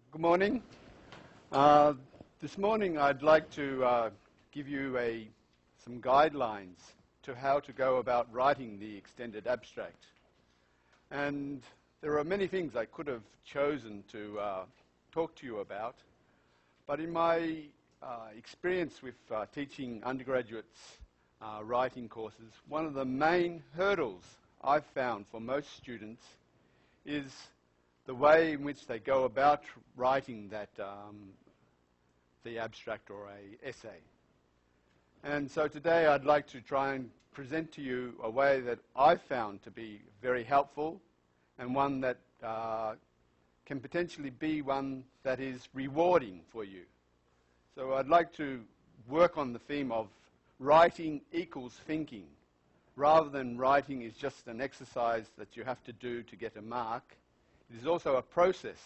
Good morning. This morning I'd like to give you some guidelines to how to go about writing the extended abstract. And there are many things I could have chosen to talk to you about, but in my experience with teaching undergraduates writing courses, one of the main hurdles I've found for most students is the way in which they go about writing that the abstract or a essay. And so today I'd like to try and present to you a way that I've found to be very helpful and one that can potentially be one that is rewarding for you. So I'd like to work on the theme of writing equals thinking, rather than writing is just an exercise that you have to do to get a mark. It is also a process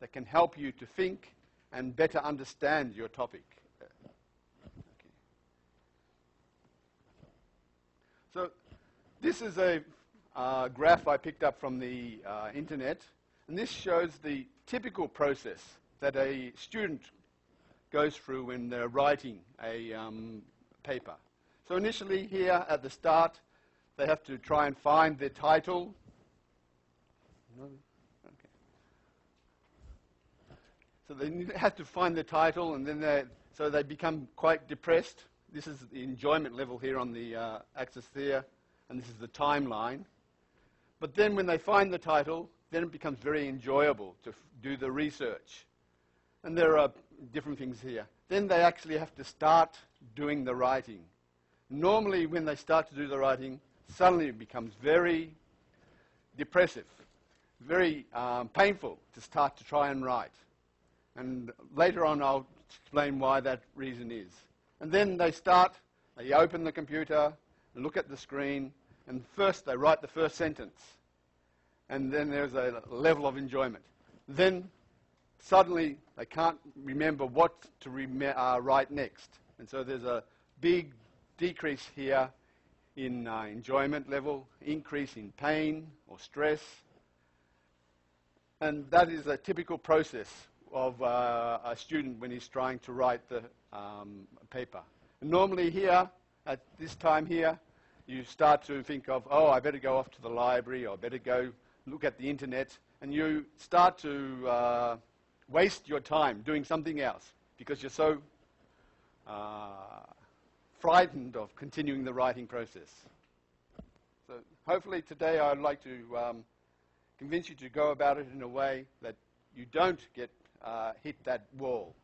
that can help you to think and better understand your topic. Okay. So this is a graph I picked up from the internet, and this shows the typical process that a student goes through when they're writing a paper. So initially here at the start, they have to try and find their title. So they have to find the title, and then they become quite depressed. This is the enjoyment level here on the axis there, and this is the timeline. But then when they find the title, then it becomes very enjoyable to do the research. And there are different things here. Then they actually have to start doing the writing. Normally when they start to do the writing, suddenly it becomes very depressive, very painful to start to try and write. And later on I'll explain why that reason is. And then they open the computer, and look at the screen, and first they write the first sentence. And then there's a level of enjoyment. Then suddenly they can't remember what to write next. And so there's a big decrease here in enjoyment level, increase in pain or stress. And that is a typical process of a student when he's trying to write the paper. And normally here, at this time here, you start to think of, oh, I better go off to the library, or I better go look at the internet, and you start to waste your time doing something else because you're so frightened of continuing the writing process. So hopefully today I'd like to convince you to go about it in a way that you don't get hit that wall.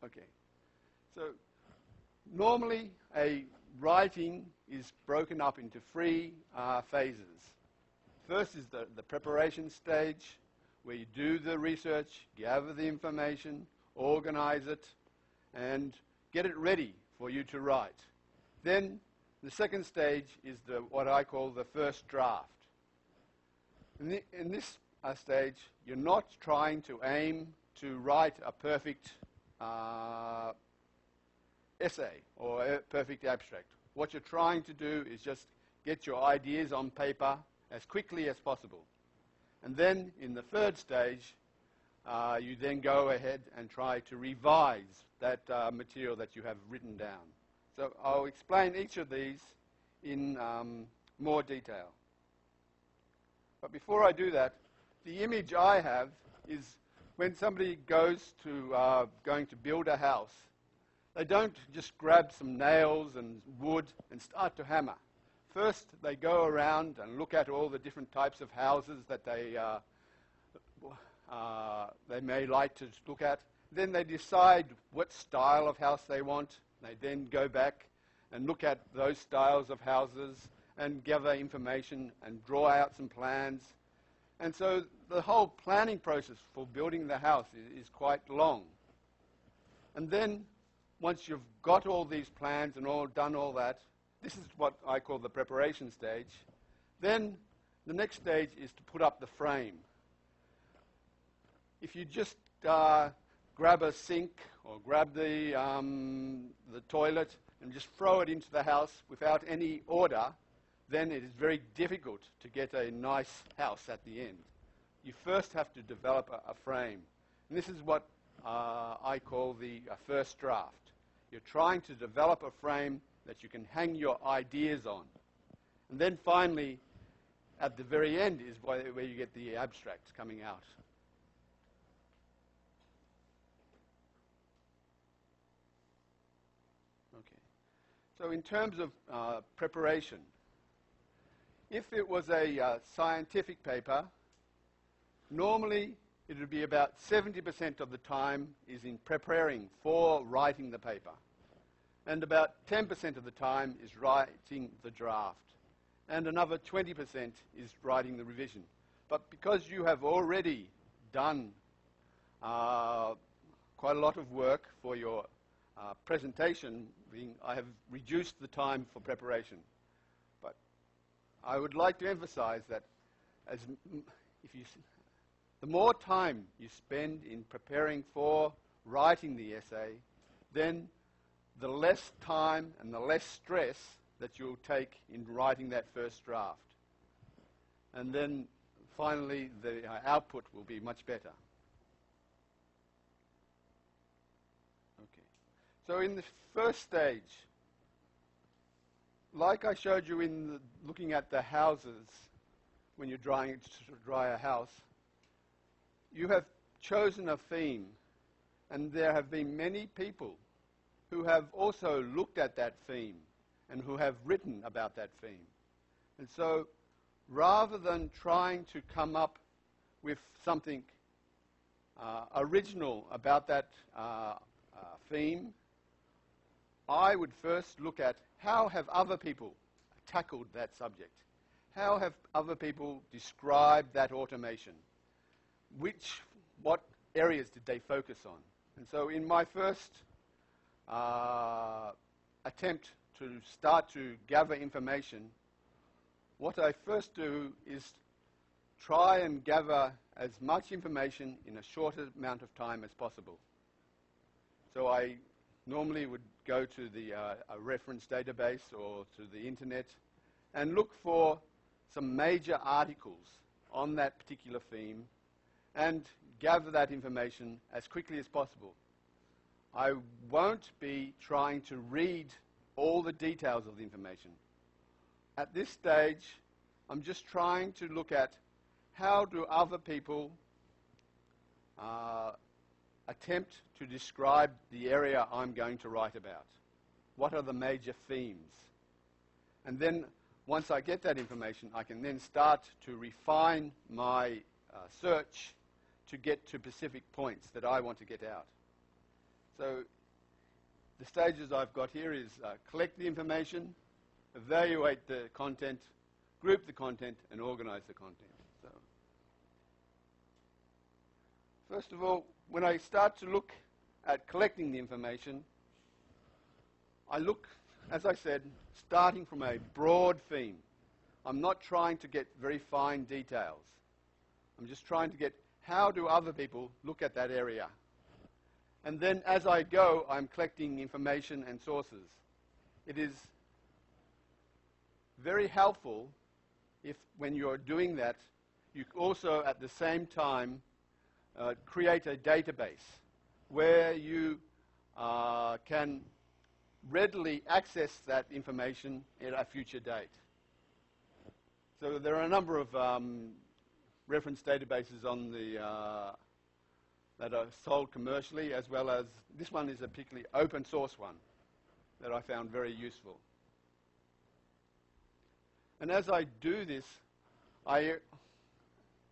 Okay. So normally a writing is broken up into three phases. First is the preparation stage, where you do the research, gather the information, organize it, and get it ready for you to write. Then the second stage is what I call the first draft. In this stage, you're not trying to aim to write a perfect essay or a perfect abstract. What you're trying to do is just get your ideas on paper as quickly as possible. And then in the third stage, you then go ahead and try to revise that material that you have written down. So I'll explain each of these in more detail. But before I do that, the image I have is when somebody goes to going to build a house, they don't just grab some nails and wood and start to hammer. First, they go around and look at all the different types of houses that they may like to look at. Then they decide what style of house they want. They then go back and look at those styles of houses and gather information and draw out some plans. And so the whole planning process for building the house is quite long. And then once you've got all these plans and done all that, this is what I call the preparation stage. Then the next stage is to put up the frame. If you just grab a sink or grab the toilet and just throw it into the house without any order, then it is very difficult to get a nice house at the end. You first have to develop a frame. And this is what I call the first draft. You're trying to develop a frame that you can hang your ideas on. And then finally, at the very end is where you get the abstract coming out. Okay. So in terms of preparation, if it was a scientific paper, normally it would be about 70% of the time is in preparing for writing the paper. And about 10% of the time is writing the draft. And another 20% is writing the revision. But because you have already done quite a lot of work for your presentation, I have reduced the time for preparation. But I would like to emphasize that the more time you spend in preparing for writing the essay, then the less time and the less stress that you'll take in writing that first draft. And then finally the output will be much better. Okay. So in the first stage, like I showed you in looking at the houses, when you're dry a house, you have chosen a theme, and there have been many people who have also looked at that theme and who have written about that theme. And so rather than trying to come up with something original about that theme, I would first look at how have other people tackled that subject? How have other people described that automation? What areas did they focus on? And so in my first attempt to start to gather information, what I first do is try and gather as much information in a shorter amount of time as possible. So I normally would go to a reference database or to the internet and look for some major articles on that particular theme and gather that information as quickly as possible. I won't be trying to read all the details of the information. At this stage, I'm just trying to look at how do other people attempt to describe the area I'm going to write about. What are the major themes? And then once I get that information, I can then start to refine my search to get to specific points that I want to get out. So the stages I've got here is collect the information, evaluate the content, group the content, and organize the content. So first of all, when I start to look at collecting the information, I look, as I said, starting from a broad theme. I'm not trying to get very fine details. I'm just trying to get how do other people look at that area. And then as I go, I'm collecting information and sources. It is very helpful if when you're doing that, you also at the same time create a database where you can readily access that information at a future date. So there are a number of reference databases on the that are sold commercially, as well as this one is a particularly open source one that I found very useful. And as I do this,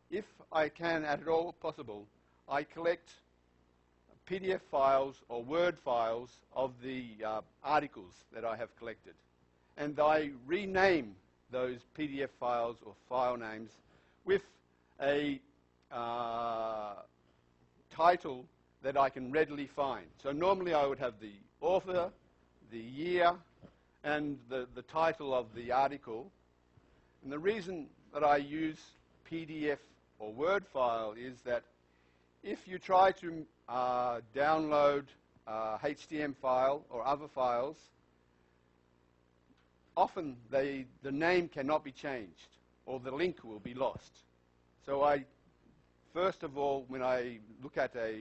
if I can at all possible, I collect PDF files or Word files of the articles that I have collected. And I rename those PDF files or file names with a title that I can readily find. So normally I would have the author, the year, and the title of the article. And the reason that I use PDF or Word file is that if you try to download a HTML file or other files, often the name cannot be changed or the link will be lost. So I first of all, when I look at a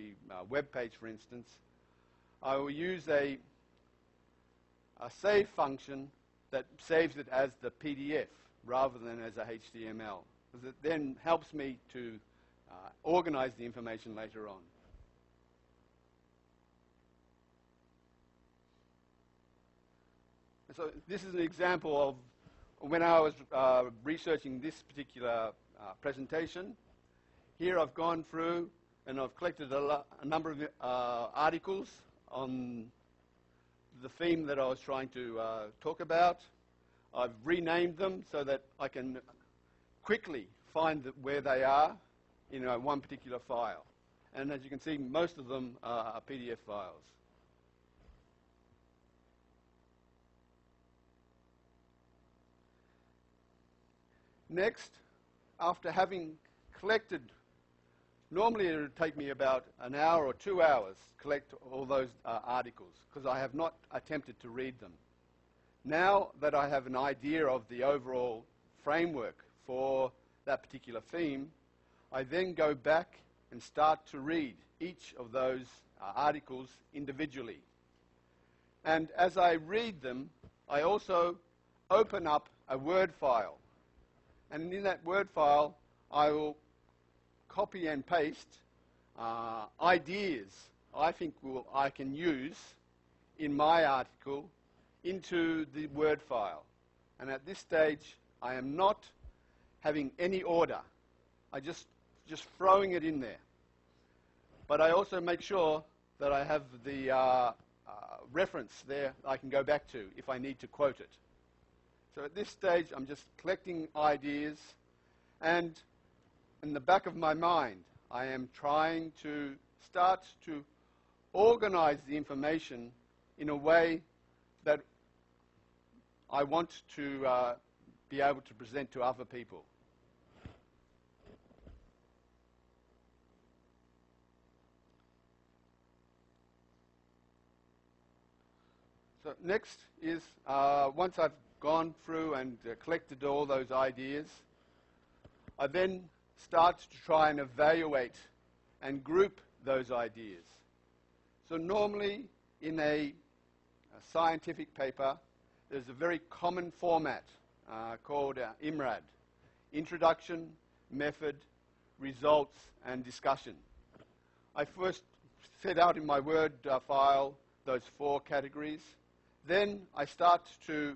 web page, for instance, I will use a save function that saves it as the PDF rather than as a HTML, because it then helps me to organize the information later on. So this is an example of when I was researching this particular presentation. Here I've gone through and I've collected a number of articles on the theme that I was trying to talk about. I've renamed them so that I can quickly find where they are in one particular file. And as you can see, most of them are PDF files. Next, after having collected, normally it would take me about an hour or 2 hours to collect all those articles, because I have not attempted to read them. Now that I have an idea of the overall framework for that particular theme, I then go back and start to read each of those articles individually. And as I read them, I also open up a Word file. And in that Word file, I will copy and paste ideas I think I can use in my article into the Word file. And at this stage, I am not having any order. I just throwing it in there. But I also make sure that I have the reference there I can go back to if I need to quote it. So at this stage, I'm just collecting ideas, and in the back of my mind, I am trying to start to organize the information in a way that I want to be able to present to other people. So next is, once I've gone through and collected all those ideas, I then start to try and evaluate and group those ideas. So normally in a scientific paper, there's a very common format called IMRAD: Introduction, Method, Results, and Discussion. I first set out in my Word file those 4 categories. Then I start to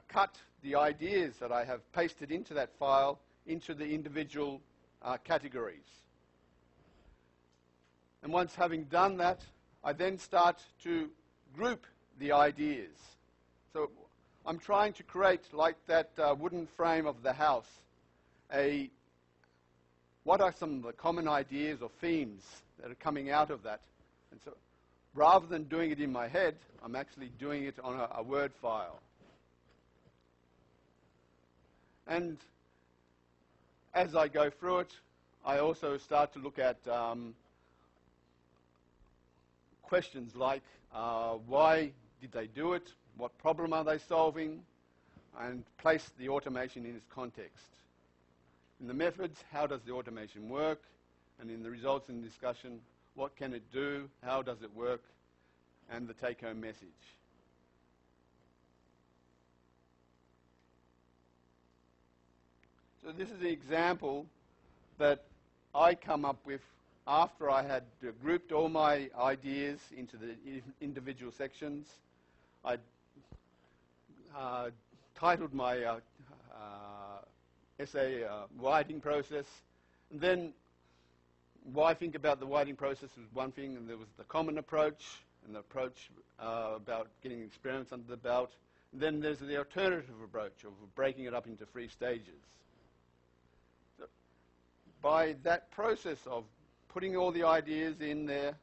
cut the ideas that I have pasted into that file into the individual categories. And once having done that, I then start to group the ideas. So I'm trying to create, like that wooden frame of the house, what are some of the common ideas or themes that are coming out of that. And so rather than doing it in my head, I'm actually doing it on a Word file. And as I go through it, I also start to look at questions like why did they do it, what problem are they solving, and place the automation in its context. In the methods, how does the automation work? And in the results and discussion, what can it do, how does it work, and the take-home message. So this is the example that I come up with after I had grouped all my ideas into the individual sections. I titled my essay Writing Process, and then what I think about the writing process was one thing, and there was the common approach, and the approach about getting experiments under the belt. And then there's the alternative approach of breaking it up into 3 stages. So by that process of putting all the ideas in there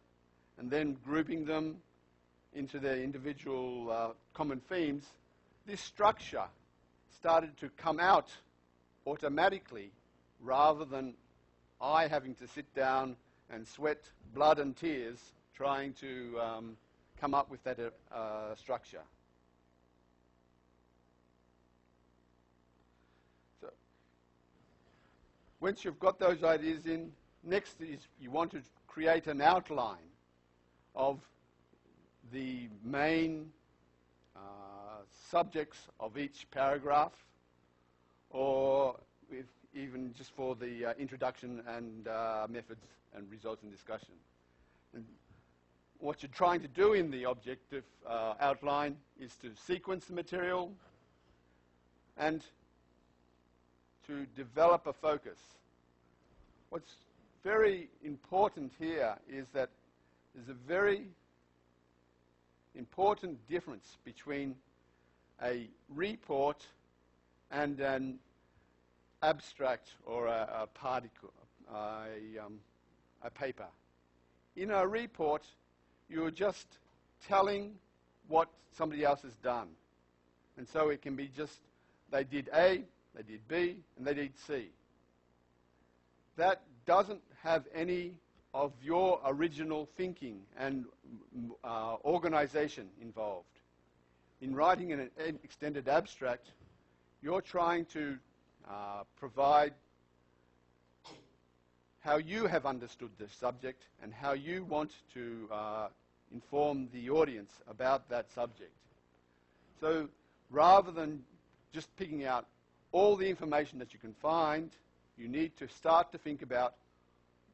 and then grouping them into their individual common themes, this structure started to come out automatically rather than I having to sit down and sweat blood and tears trying to come up with that structure. So once you've got those ideas in, next is you want to create an outline of the main subjects of each paragraph, or even just for the introduction and methods and results and discussion. And what you're trying to do in the objective outline is to sequence the material and to develop a focus. What's very important here is that there's a very important difference between a report and an abstract or a particle, a paper. In a report, you're just telling what somebody else has done. And so it can be just, they did A, they did B, and they did C. That doesn't have any of your original thinking and organization involved. In writing an extended abstract, you're trying to provide how you have understood the subject and how you want to inform the audience about that subject. So rather than just picking out all the information that you can find, you need to start to think about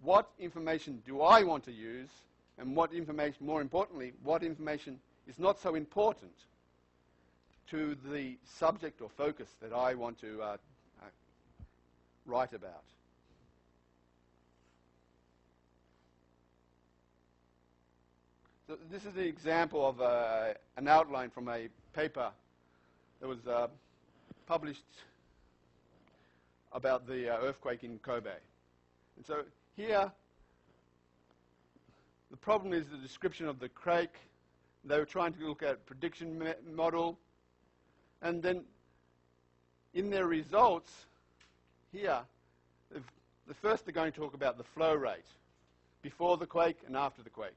what information do I want to use, and what information, more importantly, what information is not so important to the subject or focus that I want to write about. So this is the example of an outline from a paper that was published about the earthquake in Kobe. And so here, the problem is the description of the quake. They were trying to look at a prediction model. And then in their results here, the first they're going to talk about the flow rate before the quake and after the quake.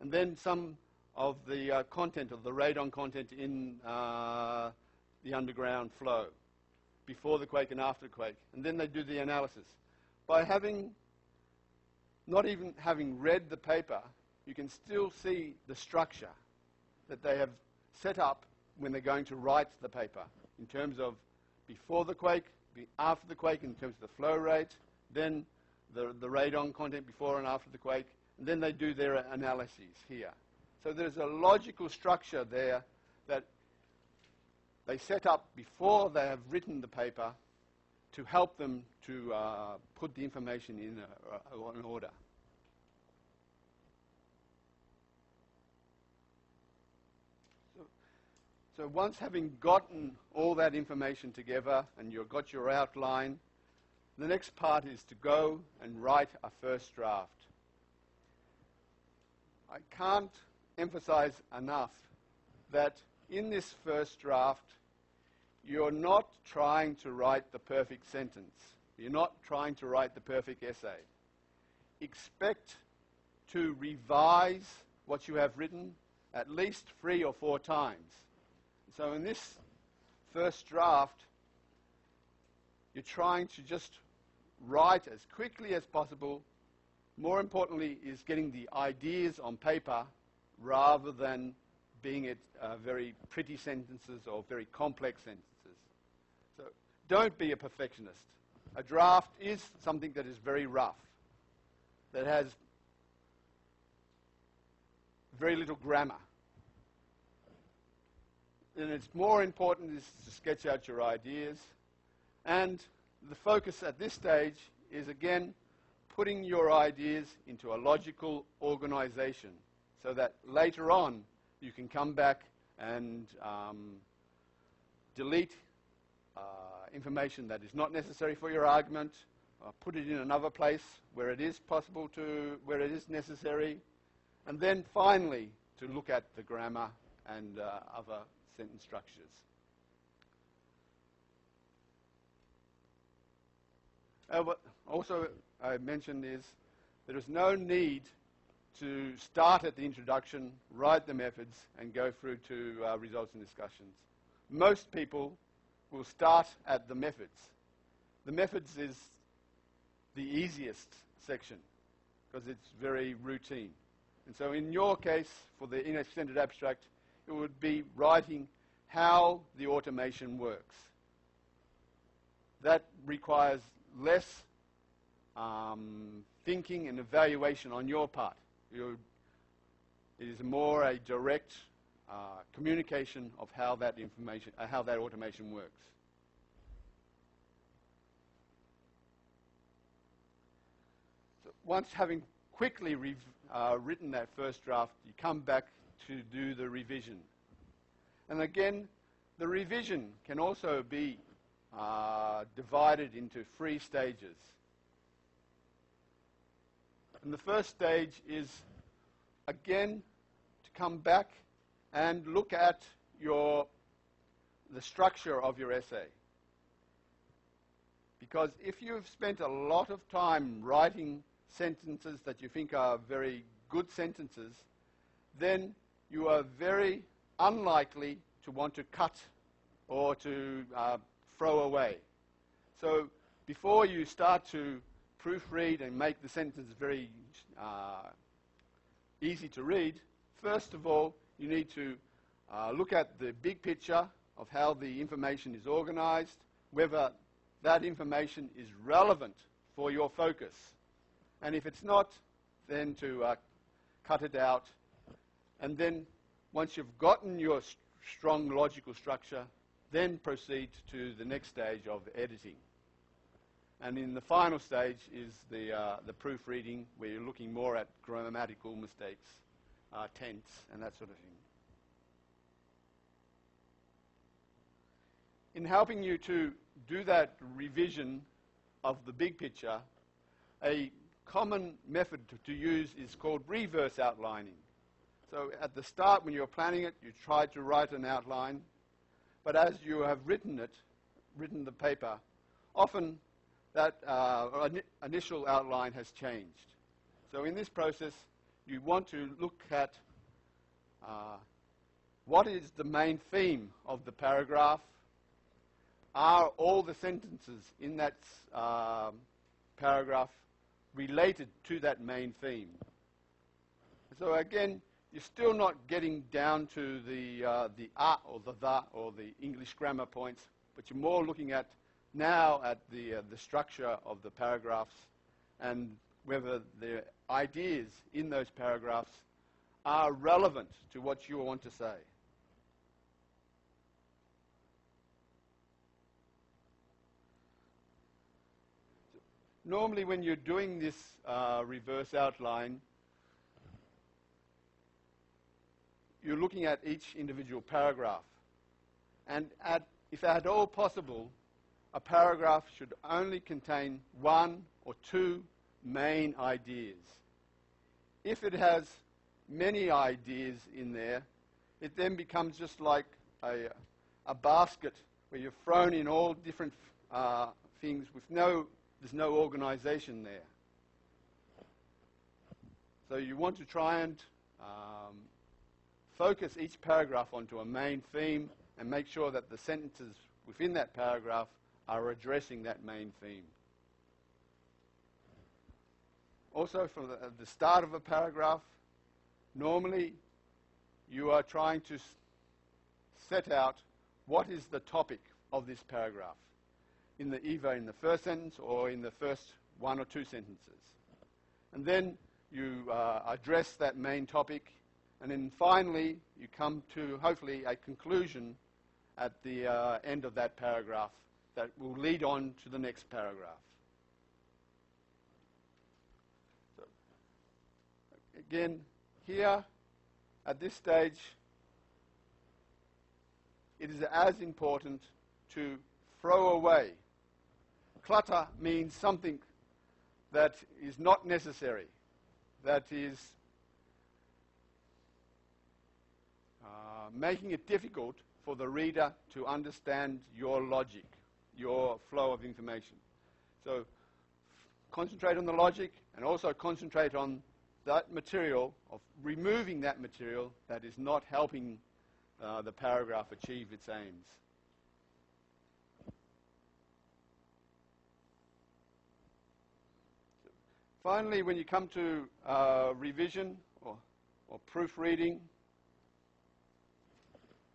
And then some of the content of the radon content in the underground flow before the quake and after the quake. And then they do the analysis. By not even having read the paper, you can still see the structure that they have set up when they're going to write the paper in terms of before the quake, after the quake in terms of the flow rate, then the radon content before and after the quake, and then they do their analyses here. So there's a logical structure there that they set up before they have written the paper to help them to put the information in order. So once having gotten all that information together and you've got your outline, the next part is to go and write a first draft. I can't emphasize enough that in this first draft, you're not trying to write the perfect sentence. You're not trying to write the perfect essay. Expect to revise what you have written at least 3 or 4 times. So in this first draft, you're trying to just write as quickly as possible. More importantly is getting the ideas on paper rather than being it very pretty sentences or very complex sentences. So don't be a perfectionist. A draft is something that is very rough, that has very little grammar. And it's more important is to sketch out your ideas. And the focus at this stage is, again, putting your ideas into a logical organization so that later on you can come back and delete information that is not necessary for your argument, put it in another place where it is possible to, where it is necessary, and then finally to look at the grammar and other sentence structures. What also I mentioned is there is no need to start at the introduction, write the methods, and go through to results and discussions. Most people will start at the methods. The methods is the easiest section because it's very routine. And so in your case, for the extended abstract, it would be writing how the automation works. That requires less thinking and evaluation on your part. It is more a direct communication of how that information, how that automation works. So once having quickly written that first draft, you come back to do the revision. And again, the revision can also be divided into 3 stages. And the first stage is, again, to come back and look at the structure of your essay. Because if you've spent a lot of time writing sentences that you think are very good sentences, then you are very unlikely to want to cut or to throw away. So before you start to proofread and make the sentence very easy to read, first of all, you need to look at the big picture of how the information is organized, whether that information is relevant for your focus. And if it's not, then to cut it out. And then once you've gotten your strong logical structure, then proceed to the next stage of editing. And in the final stage is the proofreading, where you're looking more at grammatical mistakes, tense, and that sort of thing. In helping you to do that revision of the big picture, a common method to use is called reverse outlining. So at the start, when you're planning it, you try to write an outline, but as you have written the paper, often that initial outline has changed. So in this process, you want to look at what is the main theme of the paragraph. Are all the sentences in that paragraph related to that main theme? So again, you're still not getting down to the or the English grammar points, but you're more looking at now at the structure of the paragraphs and whether the ideas in those paragraphs are relevant to what you want to say. Normally when you're doing this reverse outline, you're looking at each individual paragraph. And if at all possible, a paragraph should only contain 1 or 2 main ideas. If it has many ideas in there, it then becomes just like a basket where you've thrown in all different things with there's no organization there. So you want to try and focus each paragraph onto a main theme and make sure that the sentences within that paragraph are addressing that main theme. Also, from the start of a paragraph, normally you are trying to set out what is the topic of this paragraph, either in the first sentence or in the first 1 or 2 sentences. And then you address that main topic, and then finally you come to hopefully a conclusion at the end of that paragraph that will lead on to the next paragraph. So, again, here at this stage, it is as important to throw away. Clutter means something that is not necessary, that is making it difficult for the reader to understand your logic, your flow of information. So concentrate on the logic and also concentrate on that material, of removing that material that is not helping the paragraph achieve its aims. Finally, when you come to revision or proofreading,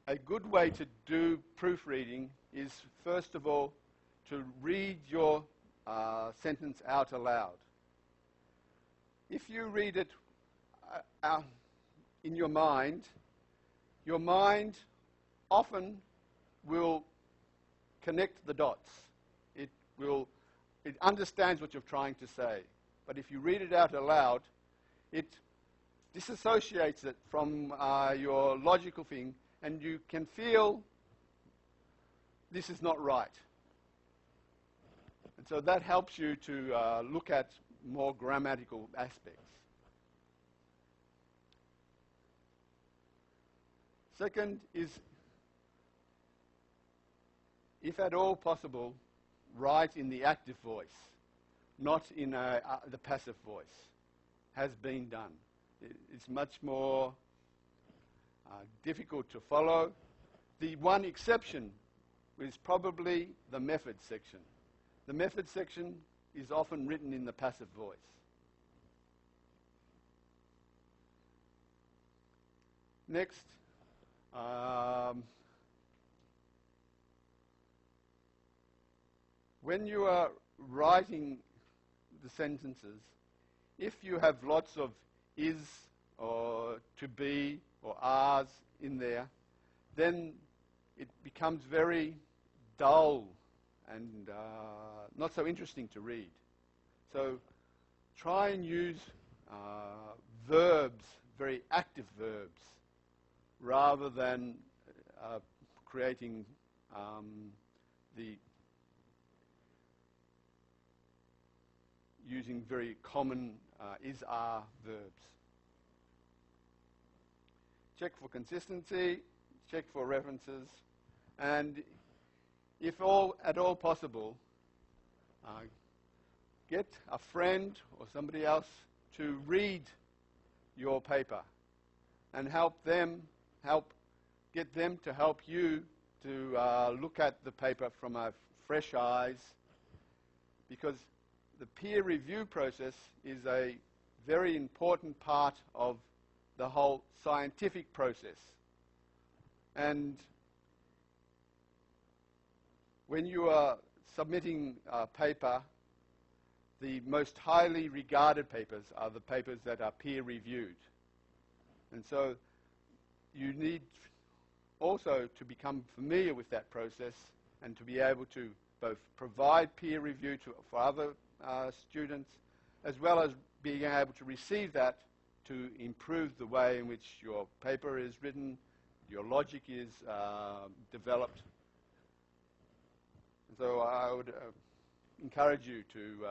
a good way to do proofreading is, first of all, to read your sentence out aloud. If you read it in your mind often will connect the dots. It understands what you're trying to say. But if you read it out aloud, it disassociates it from your logical thing, and you can feel this is not right. And so that helps you to look at more grammatical aspects. Second is, if at all possible, write in the active voice, not in the passive voice. Has been done. It's much more difficult to follow. The one exception is probably the method section. The method section is often written in the passive voice. Next, when you are writing the sentences, if you have lots of is or to be or are's in there, then it becomes very dull and not so interesting to read. So try and use verbs, very active verbs, rather than creating using very common is, are verbs. Check for consistency, check for references, and if at all possible, get a friend or somebody else to read your paper and get them to help you to look at the paper from fresh eyes, because the peer review process is a very important part of the whole scientific process. And when you are submitting a paper, the most highly regarded papers are the papers that are peer reviewed. And so you need also to become familiar with that process and to be able to both provide peer review for other students, as well as being able to receive that to improve the way in which your paper is written, your logic is developed. And so I would encourage you to,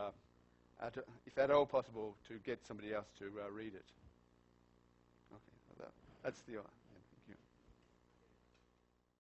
if at all possible, to get somebody else to read it. Okay, that's the